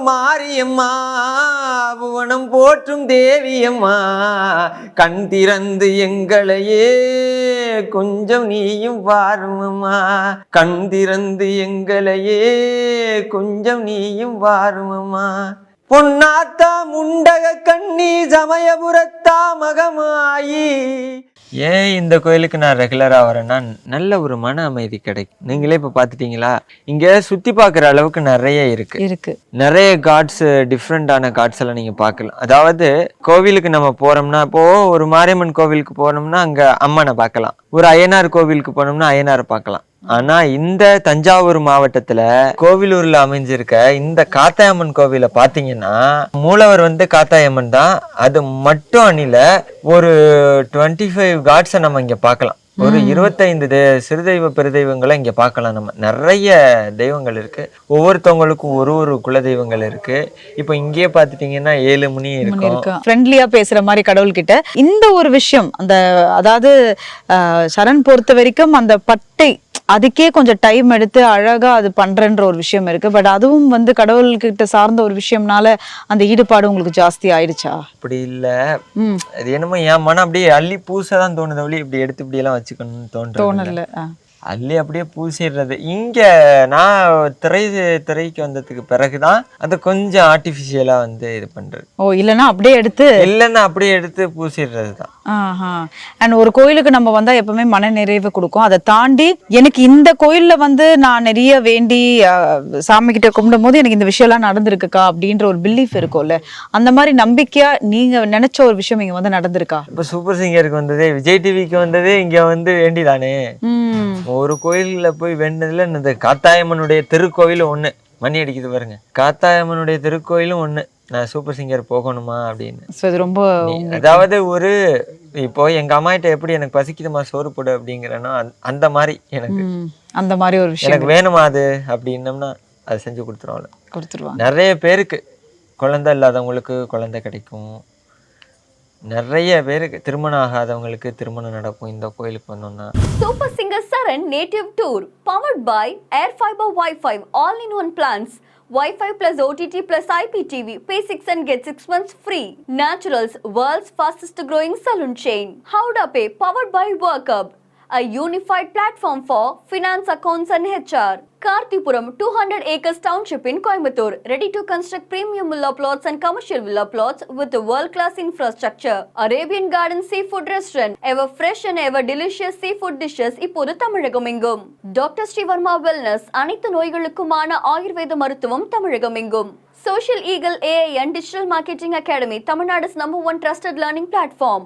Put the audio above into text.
மாரியம்மா புவனம் போற்றும் தேவியம்மா கண் திறந்து எங்களையே கொஞ்சம் நீயும் வாருமம்மா கண் திறந்து எங்களையே கொஞ்சம் நீயும் வாருமம்மா பொன்னாத்தா முண்டக கண்ணி சமயபுரத்தா மகமாயி. ஏன் இந்த கோயிலுக்கு நான் ரெகுலராக வரேன்னா நல்ல ஒரு மன அமைதி கிடைக்கும். நீங்களே இப்போ பார்த்துட்டீங்களா, இங்கே சுற்றி பார்க்குற அளவுக்கு நிறைய இருக்கு. நிறைய காட்ஸ், டிஃப்ரெண்டான காட்ஸ் எல்லாம் நீங்கள் பார்க்கலாம். அதாவது கோவிலுக்கு நம்ம போகிறோம்னா, இப்போ ஒரு மாரியம்மன் கோவிலுக்கு போனோம்னா அங்கே அம்மனை பார்க்கலாம், ஒரு அய்யனார் கோவிலுக்கு போனோம்னா அய்யனாரை பார்க்கலாம். ஆனா இந்த தஞ்சாவூர் மாவட்டத்துல கோவிலூர்ல அமைஞ்சிருக்க இந்த காத்தாயம்மன் கோவில பாத்தீங்கன்னா மூலவர் காத்தாயம்மன் தான். அது மட்டும் அணில ஒரு 25 காட்ஸை நம்ம இங்க பார்க்கலாம். ஒரு 25 சிறுதெய்வ பெருதெய்வங்களை இங்க பார்க்கலாம். நம்ம நிறைய தெய்வங்கள் இருக்கு, ஒவ்வொருத்தவங்களுக்கும் ஒரு குல தெய்வங்கள் இருக்கு. இப்போ இங்கேயே பாத்துட்டீங்கன்னா 7 மணி இருக்கும். ஃப்ரெண்ட்லியா பேசுற மாதிரி கடவுள் கிட்ட இந்த ஒரு விஷயம், அந்த அதாவது சரண் பொறுத்த வரைக்கும் அந்த பட்டை அதுக்கே கொஞ்சம் டைம் எடுத்து அழகா அது பண்றன்ற ஒரு விஷயம் இருக்கு. பட் அதுவும் கடவுள்கிட்ட சார்ந்த ஒரு விஷயம்னால அந்த ஈடுபாடு உங்களுக்கு ஜாஸ்தி ஆயிடுச்சா? அப்படி இல்ல, அது என்னமோ என் மனம் அப்படியே அள்ளி பூசதான் தோணுது, அப்படி இப்படி எடுத்து இப்படி எல்லாம் வச்சுக்கணும்னு தோணல. அள்ளி அப்படியே பூசிடுறது. இங்க நான் திரைக்கு வந்ததுக்கு பிறகுதான் அது கொஞ்சம் ஆர்டிபிஷியலா இது பண்றது. இல்லைன்னா அப்படியே எடுத்து பூசிடுறது தான். அண்ட் ஒரு கோயிலுக்கு நம்ம வந்தா எப்பவுமே மன நிறைவு கொடுக்கும். அதை தாண்டி எனக்கு இந்த கோயில்ல நான் நிறைய வேண்டி சாமி கிட்ட கும்பிடும் போது எனக்கு இந்த விஷயம் எல்லாம் நடந்திருக்குக்கா அப்படின்ற ஒரு பிலீஃப் இருக்கும்ல, அந்த மாதிரி நம்பிக்கையா நீங்க நினைச்ச ஒரு விஷயம் இங்க நடந்திருக்கா? இப்ப சூப்பர் சிங்கருக்கு வந்ததே, விஜய் டிவிக்கு வந்ததே இங்க வேண்டிதானே. ஒரு கோயில்ல போய் வேண்டதுல இந்த காத்தாயம்மனுடைய திருக்கோயிலும் ஒண்ணு, மணி அடிக்குது பாருங்க, காத்தாயம்மனுடைய திருக்கோயிலும் ஒண்ணு, நான் சூப்பர் சிங்கர் போகணுமா அப்படின்னு. ரொம்ப அதாவது ஒரு இப்போ எங்க அம்மா கிட்ட எப்படி எனக்கு பசிக்குதுமா சோறு போடு அப்படிங்கிறேன்னா அந்த மாதிரி எனக்கு அந்த மாதிரி ஒரு விஷயம் எனக்கு வேணுமா அது அப்படின்னம்னா அதை செஞ்சு கொடுத்துருவாங்க. நிறைய பேருக்கு குழந்தை இல்லாதவங்களுக்கு குழந்தை கிடைக்கும், நிறைய பேருக்கு திருமணம் ஆகாதவங்களுக்கு திருமணம் நடக்கும் இந்த கோயிலுக்கு வந்தோம்னா. Super singer Charan native tour powered by Air Fiber Wi-Fi all-in-one plans, Wi-Fi plus OTT plus IPTV. Pay 6 and get 6 months free. Naturals, world's fastest growing salon chain. Howda Pay powered by Workup, a unified platform for finance, accounts and HR. Kartipuram 200 acres township in Coimbatore, ready to construct premium villa plots and commercial villa plots with a world-class infrastructure. Arabian Garden Seafood Restaurant, ever fresh and ever delicious seafood dishes இப்போது தமிழகமெங்கும். Doctor Sreevarma wellness, அனைத்து நோய்களுக்குமான ஆயுர்வேத மருத்துவம் தமிழகமெங்கும். Social Eagle AI and Digital Marketing Academy, Tamil Nadu's #1 trusted learning platform.